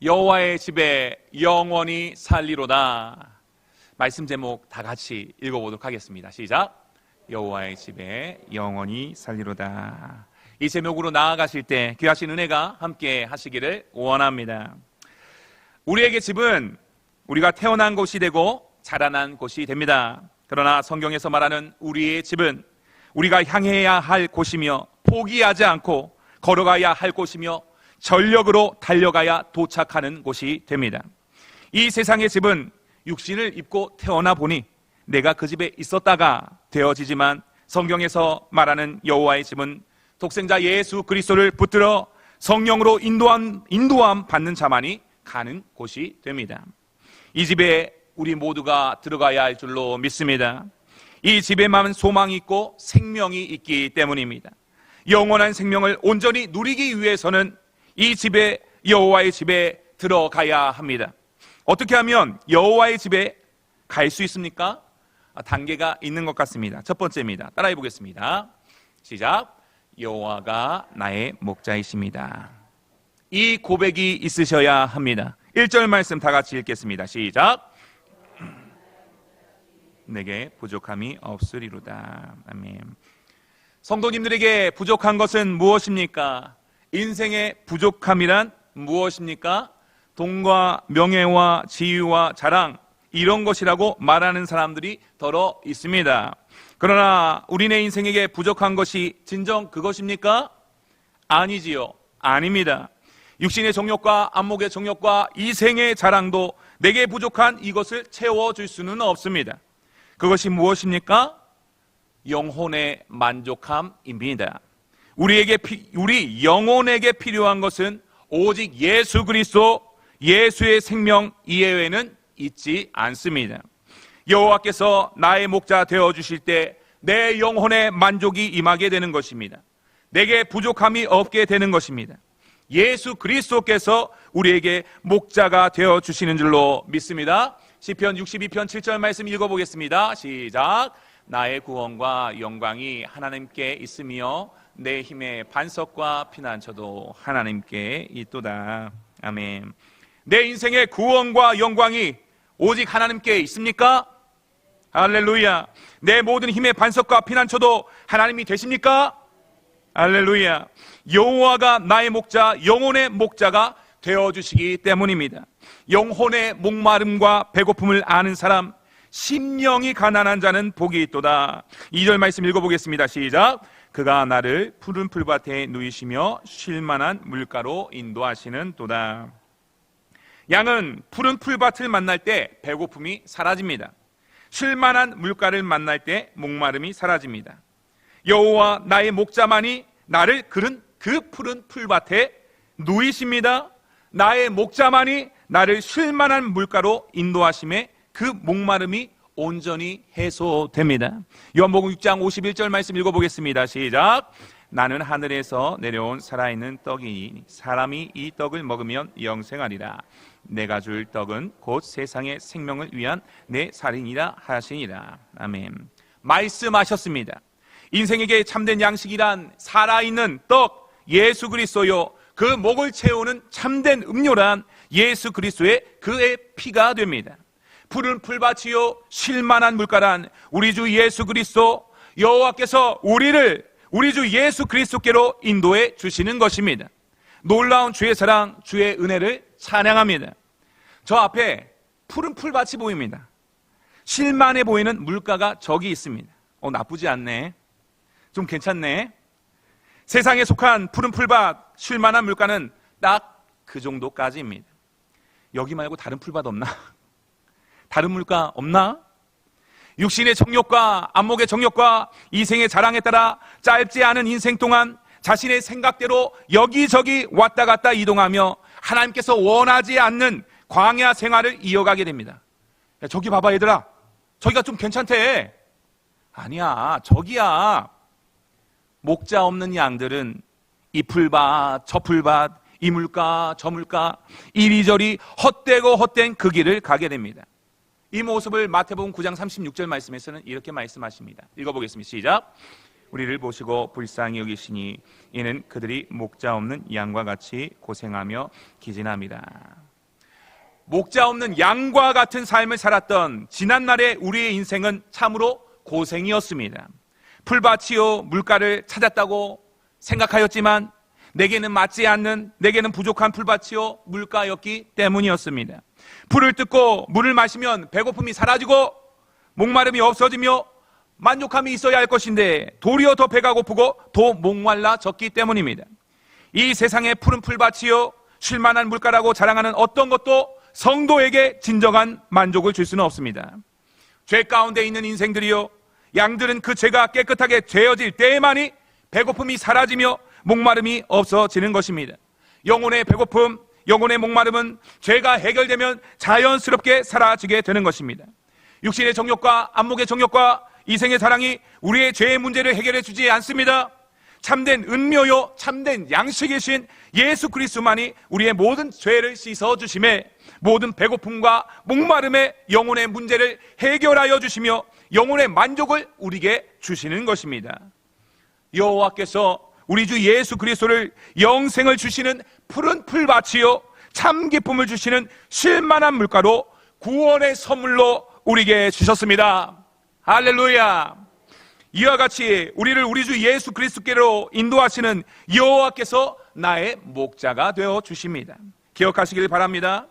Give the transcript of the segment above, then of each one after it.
여호와의 집에 영원히 살리로다. 말씀 제목 다 같이 읽어보도록 하겠습니다. 시작. 여호와의 집에 영원히 살리로다. 이 제목으로 나아가실 때 귀하신 은혜가 함께 하시기를 원합니다. 우리에게 집은 우리가 태어난 곳이 되고 자라난 곳이 됩니다. 그러나 성경에서 말하는 우리의 집은 우리가 향해야 할 곳이며 포기하지 않고 걸어가야 할 곳이며 전력으로 달려가야 도착하는 곳이 됩니다. 이 세상의 집은 육신을 입고 태어나 보니 내가 그 집에 있었다가 되어지지만, 성경에서 말하는 여호와의 집은 독생자 예수 그리스도를 붙들어 성령으로 인도함 받는 자만이 가는 곳이 됩니다. 이 집에 우리 모두가 들어가야 할 줄로 믿습니다. 이 집에만 소망이 있고 생명이 있기 때문입니다. 영원한 생명을 온전히 누리기 위해서는 이 집에, 여호와의 집에 들어가야 합니다. 어떻게 하면 여호와의 집에 갈 수 있습니까? 단계가 있는 것 같습니다. 첫 번째입니다. 따라해 보겠습니다. 시작. 여호와가 나의 목자이십니다. 이 고백이 있으셔야 합니다. 1절 말씀 다 같이 읽겠습니다. 시작. 내게 부족함이 없으리로다. 아멘. 성도님들에게 부족한 것은 무엇입니까? 인생의 부족함이란 무엇입니까? 돈과 명예와 지위와 자랑, 이런 것이라고 말하는 사람들이 더러 있습니다. 그러나 우리네 인생에게 부족한 것이 진정 그것입니까? 아니지요. 아닙니다. 육신의 정욕과 안목의 정욕과 이생의 자랑도 내게 부족한 이것을 채워줄 수는 없습니다. 그것이 무엇입니까? 영혼의 만족함입니다. 우리 영혼에게 필요한 것은 오직 예수 그리스도, 예수의 생명 이외에는 있지 않습니다. 여호와께서 나의 목자 되어주실 때 내 영혼의 만족이 임하게 되는 것입니다. 내게 부족함이 없게 되는 것입니다. 예수 그리스도께서 우리에게 목자가 되어주시는 줄로 믿습니다. 시편 62편 7절 말씀 읽어보겠습니다. 시작. 나의 구원과 영광이 하나님께 있으며 내 힘의 반석과 피난처도 하나님께 있도다. 아멘. 내 인생의 구원과 영광이 오직 하나님께 있습니까? 할렐루야. 내 모든 힘의 반석과 피난처도 하나님이 되십니까? 할렐루야. 여호와가 나의 목자, 영혼의 목자가 되어주시기 때문입니다. 영혼의 목마름과 배고픔을 아는 사람, 심령이 가난한 자는 복이 있도다. 2절 말씀 읽어보겠습니다. 시작. 그가 나를 푸른 풀밭에 누이시며 쉴만한 물가로 인도하시는 도다. 양은 푸른 풀밭을 만날 때 배고픔이 사라집니다. 쉴만한 물가를 만날 때 목마름이 사라집니다. 여호와 나의 목자만이 나를 그 푸른 풀밭에 누이십니다. 나의 목자만이 나를 쉴만한 물가로 인도하심에 그 목마름이 온전히 해소됩니다. 요한복음 6장 51절 말씀 읽어보겠습니다. 시작. 나는 하늘에서 내려온 살아있는 떡이니 사람이 이 떡을 먹으면 영생하리라. 내가 줄 떡은 곧 세상의 생명을 위한 내 살이니라 하시니라. 아멘. 말씀하셨습니다. 인생에게 참된 양식이란 살아있는 떡 예수 그리스도요, 그 목을 채우는 참된 음료란 예수 그리스도의 그의 피가 됩니다. 푸른 풀밭이요 쉴만한 물가란 우리 주 예수 그리스도, 여호와께서 우리 주 예수 그리스도께로 인도해 주시는 것입니다. 놀라운 주의 사랑, 주의 은혜를 찬양합니다. 저 앞에 푸른 풀밭이 보입니다. 쉴만해 보이는 물가가 저기 있습니다. 나쁘지 않네. 좀 괜찮네. 세상에 속한 푸른 풀밭, 쉴만한 물가는 딱 그 정도까지입니다. 여기 말고 다른 풀밭 없나? 다른 물가 없나? 육신의 정욕과 안목의 정욕과 이생의 자랑에 따라 짧지 않은 인생 동안 자신의 생각대로 여기저기 왔다 갔다 이동하며 하나님께서 원하지 않는 광야 생활을 이어가게 됩니다. 야, 저기 봐봐 얘들아, 저기가 좀 괜찮대. 아니야, 저기야. 목자 없는 양들은 이 풀밭 저 풀밭, 이 물가 저 물가, 이리저리 헛되고 헛된 그 길을 가게 됩니다. 이 모습을 마태복음 9장 36절 말씀에서는 이렇게 말씀하십니다. 읽어보겠습니다. 시작. 우리를 보시고 불쌍히 여기시니 이는 그들이 목자 없는 양과 같이 고생하며 기진함이라. 목자 없는 양과 같은 삶을 살았던 지난날의 우리의 인생은 참으로 고생이었습니다. 풀밭이요 물가를 찾았다고 생각하였지만 내게는 맞지 않는, 내게는 부족한 풀밭이요 물가였기 때문이었습니다. 풀을 뜯고 물을 마시면 배고픔이 사라지고 목마름이 없어지며 만족함이 있어야 할 것인데 도리어 더 배가 고프고 더 목말라졌기 때문입니다. 이 세상의 푸른 풀밭이요 쉴만한 물가라고 자랑하는 어떤 것도 성도에게 진정한 만족을 줄 수는 없습니다. 죄 가운데 있는 인생들이요, 양들은 그 죄가 깨끗하게 죄어질 때에만이 배고픔이 사라지며 목마름이 없어지는 것입니다. 영혼의 배고픔, 영혼의 목마름은 죄가 해결되면 자연스럽게 사라지게 되는 것입니다. 육신의 정욕과 안목의 정욕과 이생의 사랑이 우리의 죄의 문제를 해결해 주지 않습니다. 참된 은묘요 참된 양식이신 예수 그리스도만이 우리의 모든 죄를 씻어주심에 모든 배고픔과 목마름의 영혼의 문제를 해결하여 주시며 영혼의 만족을 우리에게 주시는 것입니다. 여호와께서 우리 주 예수 그리스도를 영생을 주시는 푸른 풀밭이요 참 기쁨을 주시는 쉴만한 물가로 구원의 선물로 우리에게 주셨습니다. 할렐루야. 이와 같이 우리를 우리 주 예수 그리스도께로 인도하시는 여호와께서 나의 목자가 되어 주십니다. 기억하시길 바랍니다.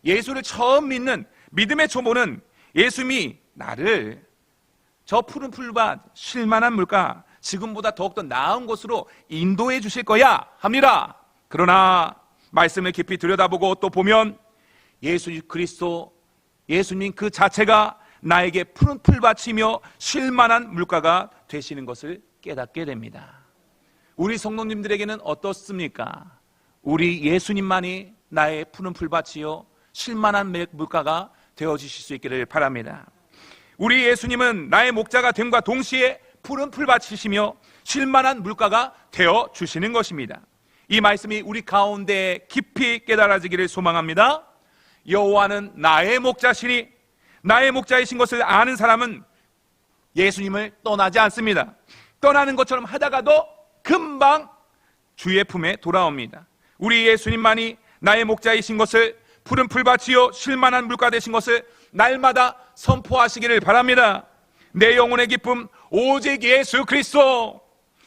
예수를 처음 믿는 믿음의 초보는 예수님이 나를 저 푸른 풀밭 쉴만한 물가 지금보다 더욱더 나은 곳으로 인도해 주실 거야 합니다. 그러나 말씀을 깊이 들여다보고 또 보면 예수 그리스도 예수님 그 자체가 나에게 푸른 풀밭이며 쉴만한 물가가 되시는 것을 깨닫게 됩니다. 우리 성도님들에게는 어떻습니까? 우리 예수님만이 나의 푸른 풀밭이요 쉴만한 물가가 되어주실 수 있기를 바랍니다. 우리 예수님은 나의 목자가 됨과 동시에 푸른 풀밭이시며 쉴만한 물가가 되어주시는 것입니다. 이 말씀이 우리 가운데 깊이 깨달아지기를 소망합니다. 여호와는 나의 목자시니 나의 목자이신 것을 아는 사람은 예수님을 떠나지 않습니다. 떠나는 것처럼 하다가도 금방 주의 품에 돌아옵니다. 우리 예수님만이 나의 목자이신 것을 푸른 풀밭이요 쉴만한 물가 되신 것을 날마다 선포하시기를 바랍니다. 내 영혼의 기쁨 오직 예수 그리스도.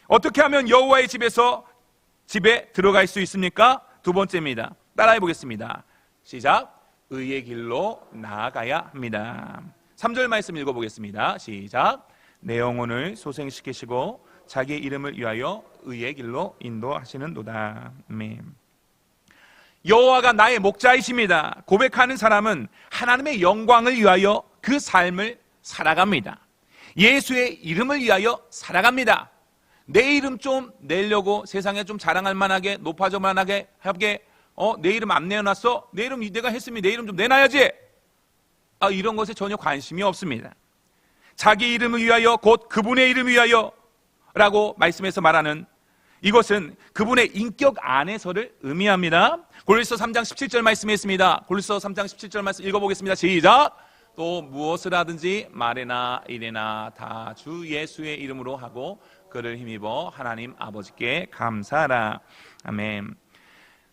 어떻게 하면 여호와의 집에 들어갈 수 있습니까? 두 번째입니다. 따라해 보겠습니다. 시작. 의의 길로 나아가야 합니다. 3절 말씀 읽어보겠습니다. 시작. 내 영혼을 소생시키시고 자기의 이름을 위하여 의의 길로 인도하시는도다. 아멘. 여호와가 나의 목자이십니다. 고백하는 사람은 하나님의 영광을 위하여 그 삶을 살아갑니다. 예수의 이름을 위하여 살아갑니다. 내 이름 좀 내려고 세상에 좀 자랑할 만하게 높아져 만하게 하게 내 이름 안 내어놨어? 내 이름 내가 했으면 내 이름 좀 내놔야지. 이런 것에 전혀 관심이 없습니다. 자기 이름을 위하여 곧 그분의 이름을 위하여 라고 말씀에서 말하는 이것은 그분의 인격 안에서를 의미합니다. 고린도서 3장 17절 말씀에 있습니다. 고린도서 3장 17절 말씀 읽어보겠습니다. 시작. 또 무엇을 하든지 말이나 일이나 다 주 예수의 이름으로 하고 그를 힘입어 하나님 아버지께 감사하라. 아멘.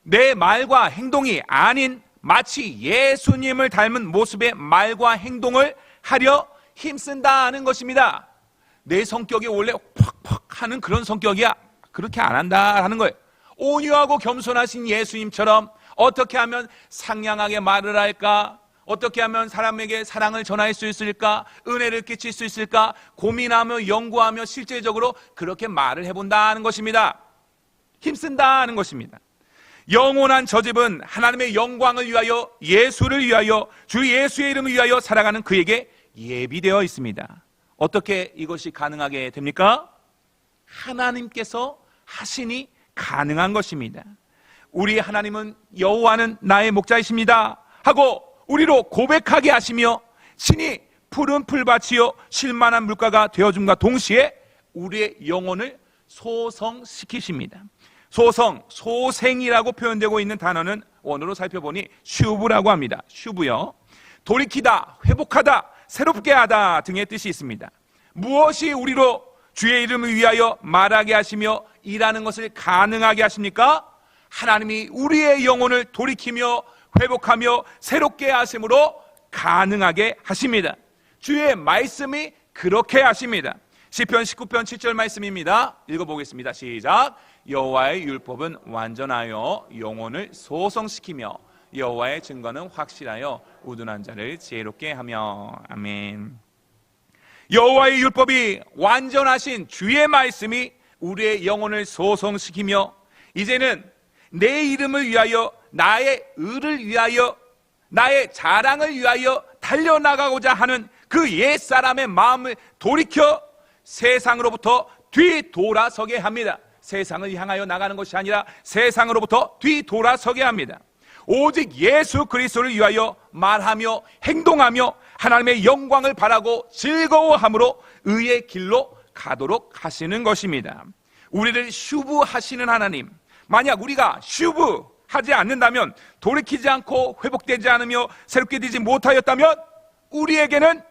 내 말과 행동이 아닌 마치 예수님을 닮은 모습의 말과 행동을 하려 힘쓴다는 것입니다. 내 성격이 원래 퍽퍽 하는 그런 성격이야. 그렇게 안 한다 하는 거예요. 온유하고 겸손하신 예수님처럼 어떻게 하면 상냥하게 말을 할까? 어떻게 하면 사람에게 사랑을 전할 수 있을까? 은혜를 끼칠 수 있을까? 고민하며 연구하며 실제적으로 그렇게 말을 해본다는 것입니다. 힘쓴다는 것입니다. 영원한 저 집은 하나님의 영광을 위하여 예수를 위하여 주 예수의 이름을 위하여 살아가는 그에게 예비되어 있습니다. 어떻게 이것이 가능하게 됩니까? 하나님께서 하시니 가능한 것입니다. 우리 하나님은 여호와는 나의 목자이십니다 하고 우리로 고백하게 하시며 신이 푸른 풀밭이요 쉴만한 물가가 되어줌과 동시에 우리의 영혼을 소성시키십니다. 소성, 소생이라고 표현되고 있는 단어는 원어로 살펴보니 슈브라고 합니다. 슈브요. 돌이키다, 회복하다, 새롭게 하다 등의 뜻이 있습니다. 무엇이 우리로 주의 이름을 위하여 말하게 하시며 일하는 것을 가능하게 하십니까? 하나님이 우리의 영혼을 돌이키며 회복하며 새롭게 하심으로 가능하게 하십니다. 주의 말씀이 그렇게 하십니다. 시편 19편 7절 말씀입니다. 읽어보겠습니다. 시작. 여호와의 율법은 완전하여 영혼을 소성시키며 여호와의 증거는 확실하여 우둔한 자를 지혜롭게 하며. 아멘. 여호와의 율법이 완전하신 주의 말씀이 우리의 영혼을 소성시키며 이제는 내 이름을 위하여, 나의 의를 위하여, 나의 자랑을 위하여 달려나가고자 하는 그 옛사람의 마음을 돌이켜 세상으로부터 뒤돌아서게 합니다. 세상을 향하여 나가는 것이 아니라 세상으로부터 뒤돌아서게 합니다. 오직 예수 그리스도를 위하여 말하며 행동하며 하나님의 영광을 바라고 즐거워함으로 의의 길로 가도록 하시는 것입니다. 우리를 슈브하시는 하나님, 만약 우리가 슈브하지 않는다면, 돌이키지 않고 회복되지 않으며 새롭게 되지 못하였다면 우리에게는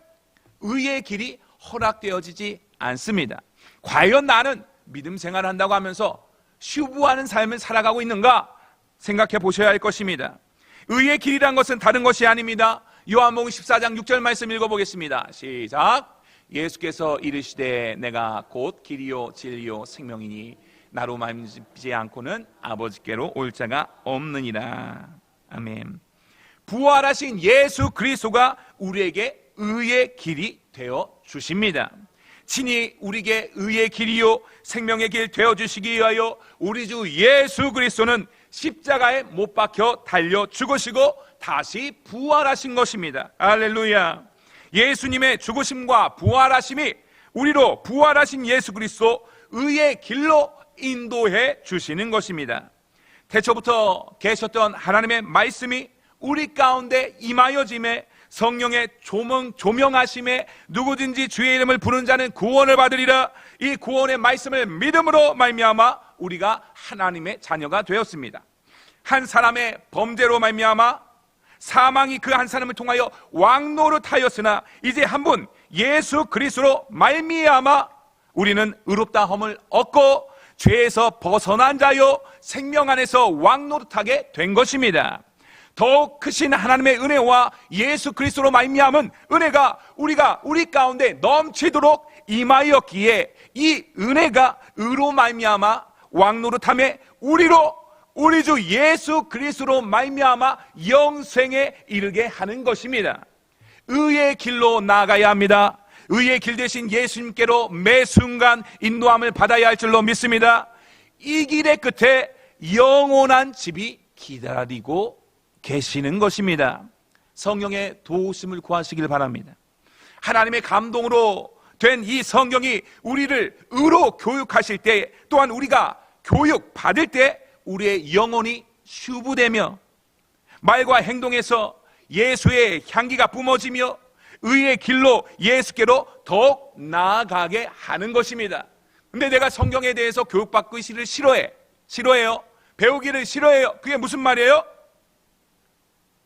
의의 길이 허락되어지지 않습니다. 과연 나는 믿음 생활을 한다고 하면서 슈브하는 삶을 살아가고 있는가 생각해 보셔야 할 것입니다. 의의 길이란 것은 다른 것이 아닙니다. 요한복음 14장 6절 말씀 읽어보겠습니다. 시작. 예수께서 이르시되 내가 곧 길이요 진리요 생명이니 나로 말미암지 않고는 아버지께로 올 자가 없느니라. 아멘. 부활하신 예수 그리스도가 우리에게 의의 길이 되어 주십니다. 친히 우리에게 의의 길이요 생명의 길 되어 주시기 위하여 우리 주 예수 그리스도는 십자가에 못 박혀 달려 죽으시고 다시 부활하신 것입니다. 할렐루야. 예수님의 죽으심과 부활하심이 우리로 부활하신 예수 그리스도 의의 길로 인도해 주시는 것입니다. 태초부터 계셨던 하나님의 말씀이 우리 가운데 임하여짐에 성령의 조명하심에 누구든지 주의 이름을 부르는 자는 구원을 받으리라. 이 구원의 말씀을 믿음으로 말미암아 우리가 하나님의 자녀가 되었습니다. 한 사람의 범죄로 말미암아 사망이 그 한 사람을 통하여 왕노릇하였으나 이제 한 분 예수 그리스도로 말미암아 우리는 의롭다함을 얻고 죄에서 벗어난 자요 생명 안에서 왕노릇하게 된 것입니다. 더욱 크신 하나님의 은혜와 예수 그리스도로 말미암은 은혜가 우리 가운데 넘치도록 임하였기에 이 은혜가 의로 말미암아 왕노릇함에 우리 주 예수 그리스도로 말미암아 영생에 이르게 하는 것입니다. 의의 길로 나아가야 합니다. 의의 길 대신 예수님께로 매 순간 인도함을 받아야 할 줄로 믿습니다. 이 길의 끝에 영원한 집이 기다리고 계시는 것입니다. 성령의 도우심을 구하시길 바랍니다. 하나님의 감동으로 된 이 성경이 우리를 의로 교육하실 때, 또한 우리가 교육받을 때 우리의 영혼이 슈브되며 말과 행동에서 예수의 향기가 뿜어지며 의의 길로 예수께로 더욱 나아가게 하는 것입니다. 근데 내가 성경에 대해서 교육받기를 싫어해요. 배우기를 싫어해요. 그게 무슨 말이에요?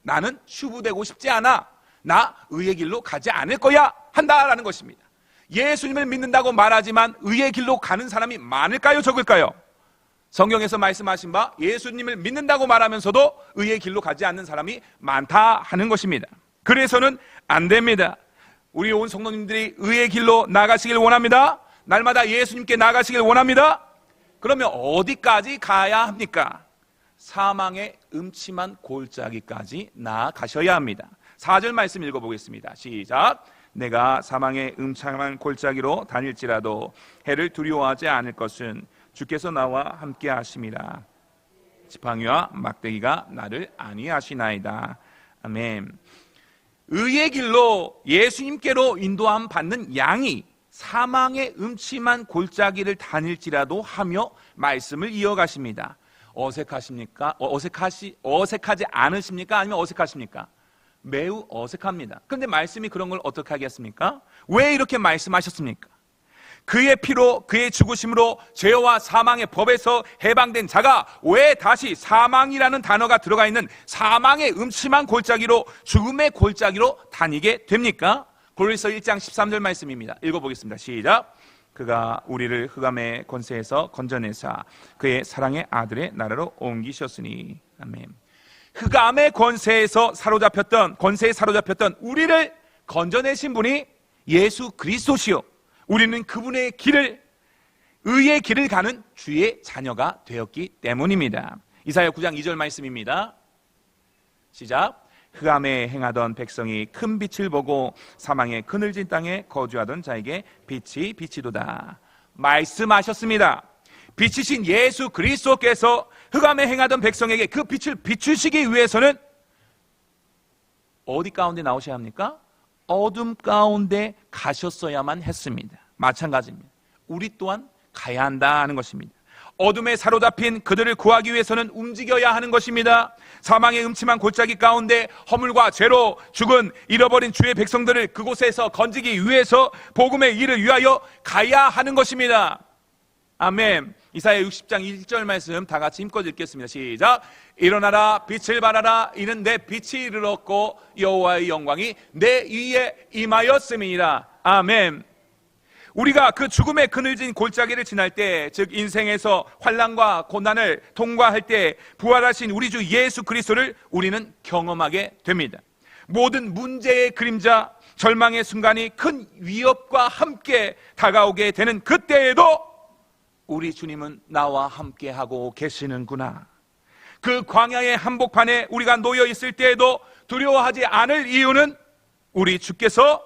나는 슈브되고 싶지 않아. 나 의의 길로 가지 않을 거야 한다라는 것입니다. 예수님을 믿는다고 말하지만 의의 길로 가는 사람이 많을까요, 적을까요? 성경에서 말씀하신 바 예수님을 믿는다고 말하면서도 의의 길로 가지 않는 사람이 많다 하는 것입니다. 그래서는 안 됩니다. 우리 온 성도님들이 의의 길로 나가시길 원합니다. 날마다 예수님께 나가시길 원합니다. 그러면 어디까지 가야 합니까? 사망의 음침한 골짜기까지 나아가셔야 합니다. 4절 말씀 읽어보겠습니다. 시작. 내가 사망의 음침한 골짜기로 다닐지라도 해를 두려워하지 않을 것은 주께서 나와 함께 하심이라. 지팡이와 막대기가 나를 안위하시나이다. 아멘. 의의 길로 예수님께로 인도함 받는 양이 사망의 음침한 골짜기를 다닐지라도 하며 말씀을 이어가십니다. 어색하십니까? 어색하지 않으십니까? 아니면 어색하십니까? 매우 어색합니다. 그런데 말씀이 그런 걸 어떻게 하겠습니까? 왜 이렇게 말씀하셨습니까? 그의 피로, 그의 죽으심으로 죄와 사망의 법에서 해방된 자가 왜 다시 사망이라는 단어가 들어가 있는 사망의 음침한 골짜기로, 죽음의 골짜기로 다니게 됩니까? 고린도서 1장 13절 말씀입니다. 읽어보겠습니다. 시작. 그가 우리를 흑암의 권세에서 건져내사 그의 사랑의 아들의 나라로 옮기셨으니. 아멘. 흑암의 권세에 사로잡혔던 우리를 건져내신 분이 예수 그리스도시요, 우리는 그분의 길을, 의의 길을 가는 주의 자녀가 되었기 때문입니다. 이사야 9장 2절 말씀입니다. 시작. 흑암에 행하던 백성이 큰 빛을 보고 사망의 그늘진 땅에 거주하던 자에게 빛이 비치도다. 말씀하셨습니다. 빛이신 예수 그리스도께서 흑암에 행하던 백성에게 그 빛을 비추시기 위해서는 어디 가운데 나오셔야 합니까? 어둠 가운데 가셨어야만 했습니다. 마찬가지입니다. 우리 또한 가야 한다는 것입니다. 어둠에 사로잡힌 그들을 구하기 위해서는 움직여야 하는 것입니다. 사망의 음침한 골짜기 가운데 허물과 죄로 죽은 잃어버린 주의 백성들을 그곳에서 건지기 위해서 복음의 일을 위하여 가야 하는 것입니다. 아멘. 이사야 60장 1절 말씀 다 같이 힘껏 읽겠습니다. 시작. 일어나라, 빛을 발하라. 이는 내 빛이 이르렀고 여호와의 영광이 내 위에 임하였음이니라. 아멘. 우리가 그 죽음의 그늘진 골짜기를 지날 때, 즉 인생에서 환난과 고난을 통과할 때 부활하신 우리 주 예수 그리스도를 우리는 경험하게 됩니다. 모든 문제의 그림자, 절망의 순간이 큰 위협과 함께 다가오게 되는 그때에도 우리 주님은 나와 함께하고 계시는구나. 그 광야의 한복판에 우리가 놓여 있을 때에도 두려워하지 않을 이유는 우리 주께서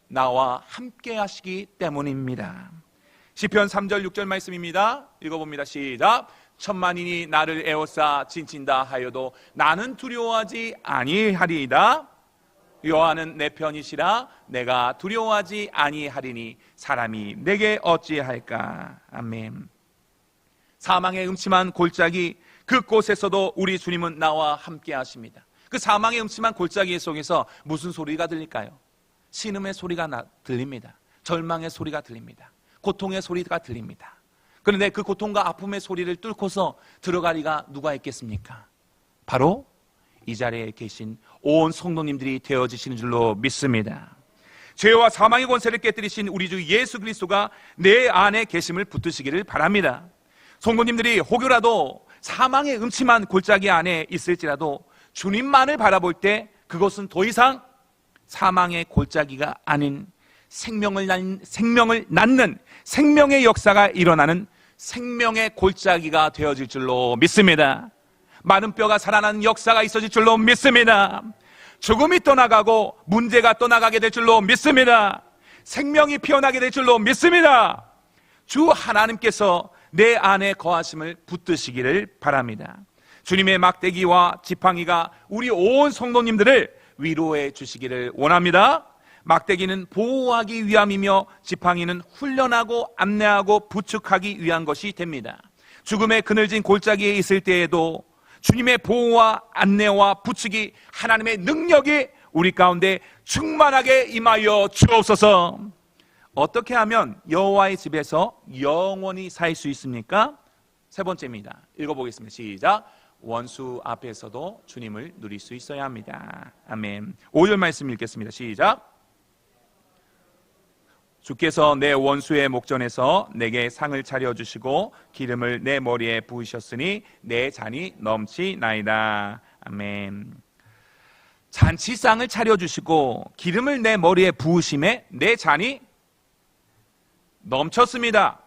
나와 함께 하시기 때문입니다. 시편 3절 6절 말씀입니다. 읽어봅니다. 시작. 천만인이 나를 에워싸 진친다 하여도 나는 두려워하지 아니하리이다. 여호와는 내 편이시라. 내가 두려워하지 아니하리니 사람이 내게 어찌할까. 아멘. 사망의 음침한 골짜기 그곳에서도 우리 주님은 나와 함께 하십니다. 그 사망의 음침한 골짜기 속에서 무슨 소리가 들릴까요? 신음의 소리가 들립니다. 절망의 소리가 들립니다. 고통의 소리가 들립니다. 그런데 그 고통과 아픔의 소리를 뚫고서 들어가리가 누가 있겠습니까? 바로 이 자리에 계신 온 성도님들이 되어지시는 줄로 믿습니다. 죄와 사망의 권세를 깨뜨리신 우리 주 예수 그리스도가 내 안에 계심을 붙드시기를 바랍니다. 성도님들이 혹여라도 사망의 음침한 골짜기 안에 있을지라도 주님만을 바라볼 때 그것은 더 이상 사망의 골짜기가 아닌 생명을 낳는 생명의 역사가 일어나는 생명의 골짜기가 되어질 줄로 믿습니다. 마른 뼈가 살아나는 역사가 있어질 줄로 믿습니다. 죽음이 떠나가고 문제가 떠나가게 될 줄로 믿습니다. 생명이 피어나게 될 줄로 믿습니다. 주 하나님께서 내 안에 거하심을 붙드시기를 바랍니다. 주님의 막대기와 지팡이가 우리 온 성도님들을 위로해 주시기를 원합니다. 막대기는 보호하기 위함이며 지팡이는 훈련하고 안내하고 부축하기 위한 것이 됩니다. 죽음의 그늘진 골짜기에 있을 때에도 주님의 보호와 안내와 부축이, 하나님의 능력이 우리 가운데 충만하게 임하여 주옵소서. 어떻게 하면 여호와의 집에서 영원히 살 수 있습니까? 세 번째입니다. 읽어보겠습니다. 시작. 원수 앞에서도 주님을 누릴 수 있어야 합니다. 아멘. 5절 말씀 읽겠습니다. 시작. 주께서 내 원수의 목전에서 내게 상을 차려주시고 기름을 내 머리에 부으셨으니 내 잔이 넘치나이다. 아멘. 잔치상을 차려주시고 기름을 내 머리에 부으심에 내 잔이 넘쳤습니다.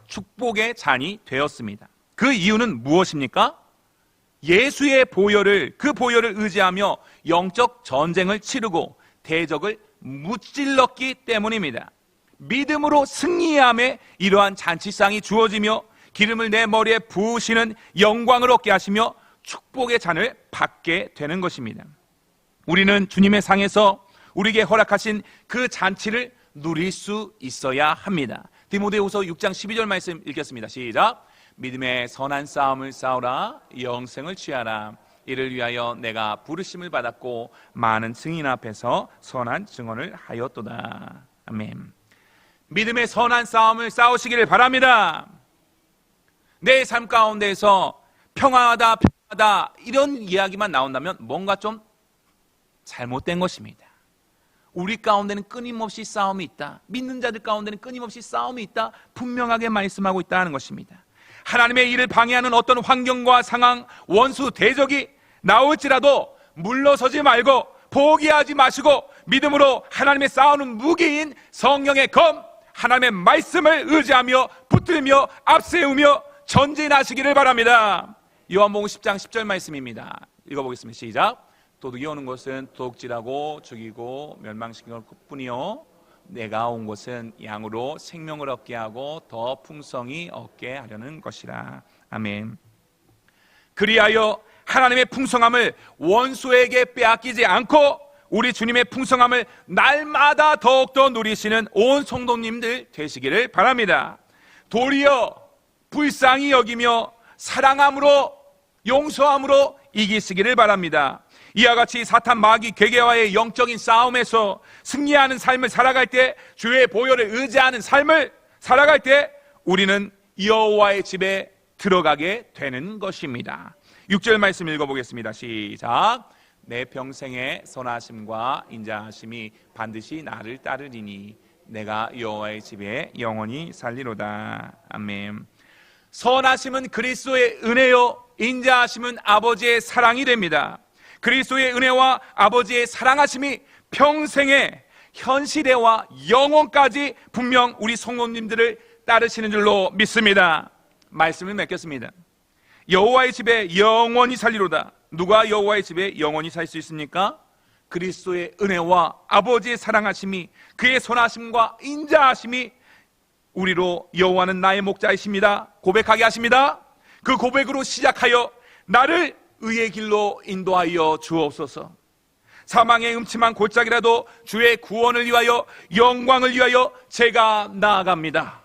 축복의 잔이 되었습니다. 그 이유는 무엇입니까? 예수의 보혈을, 그 보혈을 의지하며 영적 전쟁을 치르고 대적을 무찔렀기 때문입니다. 믿음으로 승리함에 이러한 잔치상이 주어지며 기름을 내 머리에 부으시는 영광을 얻게 하시며 축복의 잔을 받게 되는 것입니다. 우리는 주님의 상에서 우리에게 허락하신 그 잔치를 누릴 수 있어야 합니다. 디모데후서 6장 12절 말씀 읽겠습니다. 시작. 믿음의 선한 싸움을 싸우라. 영생을 취하라. 이를 위하여 내가 부르심을 받았고 많은 증인 앞에서 선한 증언을 하였도다. 아멘. 믿음의 선한 싸움을 싸우시기를 바랍니다. 내 삶 가운데에서 평화하다 이런 이야기만 나온다면 뭔가 좀 잘못된 것입니다. 우리 가운데는 끊임없이 싸움이 있다. 믿는 자들 가운데는 끊임없이 싸움이 있다. 분명하게 말씀하고 있다는 것입니다. 하나님의 일을 방해하는 어떤 환경과 상황, 원수, 대적이 나올지라도 물러서지 말고 포기하지 마시고 믿음으로 하나님의 싸우는 무기인 성령의 검, 하나님의 말씀을 의지하며 붙들며 앞세우며 전진하시기를 바랍니다. 요한복음 10장 10절 말씀입니다. 읽어보겠습니다. 시작. 도둑이 오는 것은 도둑질하고 죽이고 멸망시키는 것뿐이요 내가 온 것은 양으로 생명을 얻게 하고 더 풍성히 얻게 하려는 것이라. 아멘. 그리하여 하나님의 풍성함을 원수에게 빼앗기지 않고 우리 주님의 풍성함을 날마다 더욱더 누리시는 온 성도님들 되시기를 바랍니다. 도리어 불쌍히 여기며 사랑함으로 용서함으로 이기시기를 바랍니다. 이와 같이 사탄 마귀 괴계와의 영적인 싸움에서 승리하는 삶을 살아갈 때, 주의 보혈을 의지하는 삶을 살아갈 때 우리는 여호와의 집에 들어가게 되는 것입니다. 6절 말씀 읽어보겠습니다. 시작. 내 평생의 선하심과 인자하심이 반드시 나를 따르리니 내가 여호와의 집에 영원히 살리로다. 아멘. 선하심은 그리스도의 은혜요, 인자하심은 아버지의 사랑이 됩니다. 그리스도의 은혜와 아버지의 사랑하심이 평생의 현실에와 영원까지 분명 우리 성도님들을 따르시는 줄로 믿습니다. 말씀을 맺겠습니다. 여호와의 집에 영원히 살리로다. 누가 여호와의 집에 영원히 살 수 있습니까? 그리스도의 은혜와 아버지의 사랑하심이, 그의 선하심과 인자하심이 우리로 여호와는 나의 목자이십니다 고백하게 하십니다. 그 고백으로 시작하여 나를 의의 길로 인도하여 주옵소서. 사망의 음침한 골짜기라도 주의 구원을 위하여 영광을 위하여 제가 나아갑니다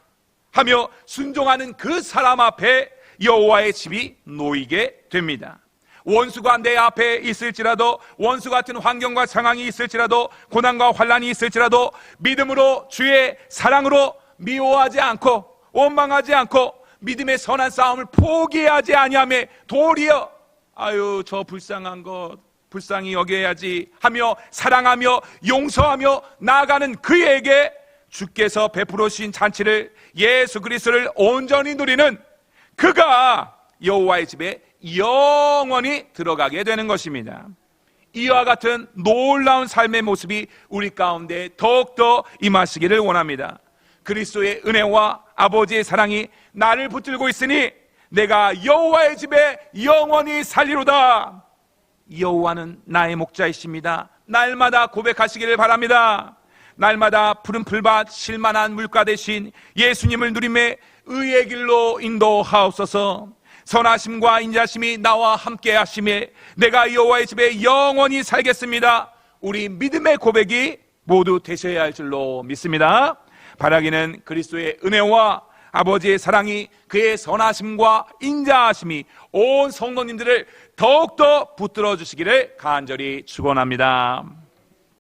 하며 순종하는 그 사람 앞에 여호와의 집이 놓이게 됩니다. 원수가 내 앞에 있을지라도, 원수 같은 환경과 상황이 있을지라도, 고난과 환난이 있을지라도 믿음으로 주의 사랑으로 미워하지 않고 원망하지 않고 믿음의 선한 싸움을 포기하지 아니하며 도리어 아유 저 불쌍한 것 불쌍히 여겨야지 하며 사랑하며 용서하며 나아가는 그에게 주께서 베풀어 주신 잔치를, 예수 그리스도를 온전히 누리는 그가 여호와의 집에 영원히 들어가게 되는 것입니다. 이와 같은 놀라운 삶의 모습이 우리 가운데 더욱더 임하시기를 원합니다. 그리스도의 은혜와 아버지의 사랑이 나를 붙들고 있으니 내가 여호와의 집에 영원히 살리로다. 여호와는 나의 목자이십니다. 날마다 고백하시기를 바랍니다. 날마다 푸른 풀밭 실만한 물가 대신 예수님을 누림에 의의 길로 인도하옵소서. 선하심과 인자심이 나와 함께 하심에 내가 여호와의 집에 영원히 살겠습니다. 우리 믿음의 고백이 모두 되셔야 할 줄로 믿습니다. 바라기는 그리스도의 은혜와 아버지의 사랑이, 그의 선하심과 인자하심이 온 성도님들을 더욱더 붙들어 주시기를 간절히 축원합니다.